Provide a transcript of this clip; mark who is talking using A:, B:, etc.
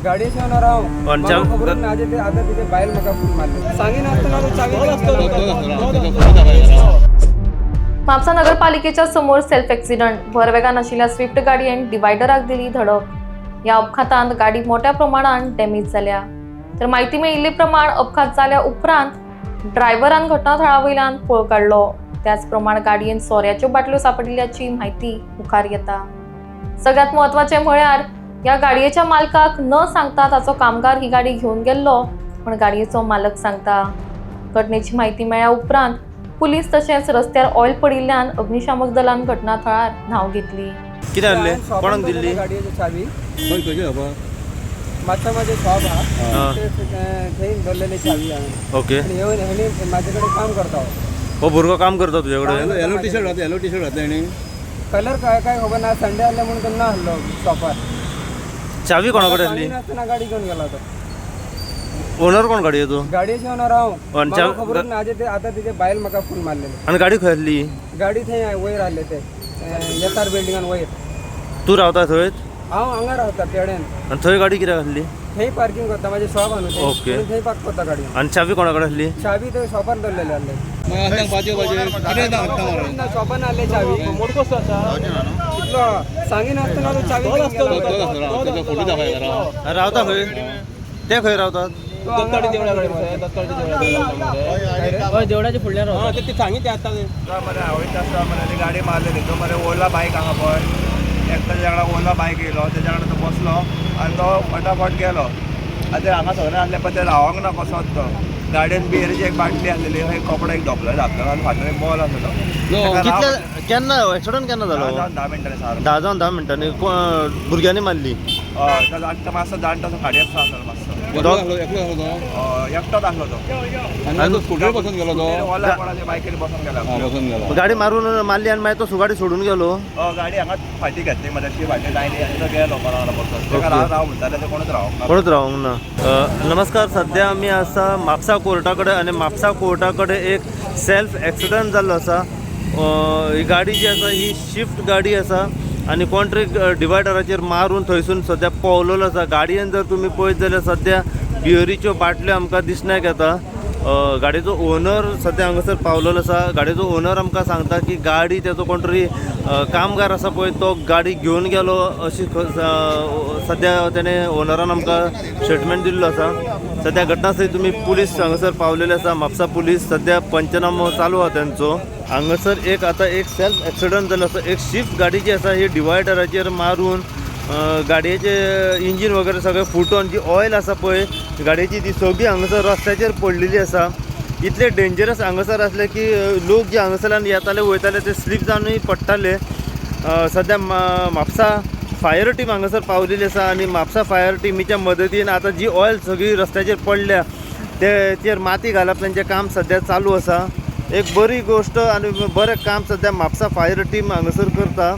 A: गाडीशी होणार खबरून आज ते आता तिथे बाहेर मका फुल मारले सांगेन असताना तो चावी
B: म्हापसा नगरपालिकेच्या समोर सेल्फ ॲक्सिडंट भरवेगान आशिल्ल्या स्विफ्ट गाडयेन डिवायडराक दिली धडक। या अपघातांत गाडी मोठ्या प्रमाणात डॅमेज जाल्या। तर माहिती मेळिल्ले प्रमाण अपघात जाल्या उपरांत ड्रायव्हरान घटनास्थळावयल्यान पळ काढलो। त्याच प्रमाण गाडयेन सोऱ्याच्यो बाटल्यो सापडिल्ल्याची माहिती मुखार येता। सगळ्यात महत्वाचे म्हळ्यार या गाडयेच्या मालकाक न सांगता ताचो कामगार ही गाडी घेऊन गेल्लो, पण गाडयेचो मालक सांगता। घटनेची माहिती मेळ्ळ्या उपरांत पुलीस तशेंच रस्त्यार ऑयल पडिल्ल्यान अग्निशामक दलान घटनास्थळार धांव घेतली।
C: कितें जाल्लें कोणाक दिल्ली
A: गाडयेची चावी
C: खंय कशी बाबा
A: मातसो माझे शॉप हा थंय दवरलेली चावी हांवें
C: ओके
A: आनी येवन हेणी म्हाजे कडेन काम करता
C: हो भुरगो काम करता तुजे कडेन
A: येलो टी शर्ट घातला हेणी कलर काय खबर ना संडे आसले म्हणून तो ना आहलो शॉपार
C: चावी कोणा कडेन आसली
A: नासतना गाडी घेवन गेला तो
C: ओनर कोण गाडयेचो
A: गाडयेची ओनर हांव
C: पण
A: म्हाका खबर ना आज ते आता तिथे बायल म्हाका फुल मारलेले
C: आनी गाडी खंय आसली
A: गाडी थंय वयर आहले ते येतार बिल्डिंगान वयर
C: तूं रावता थंय
A: हांव हांगा रावता पेड्यान
C: आनी थंय गाडी कित्याक आसली
A: थंय पार्किंग करता माझे शॉप आहा न्हू
C: ओके.
A: थंय पार्क करता गाडी
C: आनी चावी कोणा कडेन आसली
A: चावी ते शॉपार दवरलेले आहले शॉपान आहले चावी मोड कसो आसा इतलो सांगीन आसतना तो चावी
C: रावता खंय ते खंय रावतात
A: देवळाच्या फुडल्यान
D: ती सांगितली आता मला आवडीत आसता मला ती गाडी मारलेली तो मला ओला बायक आहा पळय एकटा तेज्या ओला बायक येयलो तेज्या कडेन तो बसलो आनी तो फटाफट गेलो आतां हांगा सगळें आसलें पण ते रावंक ना कसोच तो गाडयेन बियरीची एक बाटली आसलेली खंय कपडो एक धोपलो धापलो आनी फाटल्यान एक बॉल आसलो
C: केन्ना एक्सिडंट केन्ना जालो
D: 10 मिनटांनी सार
C: 10 मिनटांनी भुरग्यांनी मारली
D: तो मातसो जाणटो फाटी आसता मातसो एकटोच आसलो तो
C: स्कूटर
D: बसून गेलो तो ओला कोणाच्या बायकीर बसून गेला
C: गाडी मारून मारली आनी मागीर तो गाडी सोडून गेलो
D: गाडी हांगा फाटी घेतली म्हणजे फाटी लायली आनी तो गेलो कोणाला बसून तेका राव म्हणटाले ते कोणूच रावंक
C: कोणूच रावंक ना नमस्कार सध्या आमी आसा म्हापसा कोर्टा कडेन आनी म्हापसा कोर्टा कडेन एक सेल्फ एक्सिडंट जाल्लो आसा ही गाडी जी आसा ही शिफ्ट गाडी आसा आनी कोण तरी डिवायडराचेर मारून थंयसून सद्या पावलेलो आसा गाडयेन जर तुमी पळयत जाल्यार सद्या बियरीच्यो बाटल्यो आमकां दिसण्याक येता गाडयेचो ओनर सद्या हांगासर पावलेलो आसा गाडयेचो ओनर आमकां सांगता की गाडी तेजो कोण तरी कामगार आसा पळय तो गाडी घेवन गेलो अशी सद्या तेणे ओनरान आमकां स्टेटमेंट दिल्लो आसा सद्या घटनास्थळी तुमी पुलीस हांगासर पावलेले आसा म्हापसा पुलीस सद्या पंचनामो चालू आहा तेंचो हांगासर एक सेल्फ एक्सिडंट जाल्लो आसा एक शिफ्ट गाडी जी आसा ही डिवायडराचेर मारून गाडयेचे इंजीन वगैरे सगळें फुटोन जी ऑयल आसा पळय गाडयेची ती सगळी हांगासर रस्त्याचेर पडलेली आसा इतले डेंजरस हांगासर आसले की लोक जे हांगासरल्यान येताले वयताले ते स्लीप जावनूय पडटाले सद्या म्हापसा फायर टीम हांगासर पावलेली आसा आनी म्हापसा फायर टिमीच्या मदतीन आतां जी ऑयल सगळी रस्त्याचेर पडल्या तेचेर माती घालप तेंचें काम सद्या चालू आसा एक बरी गोश्ट आनी बरें काम सद्या म्हापसा फायर टीम हांगासर करता।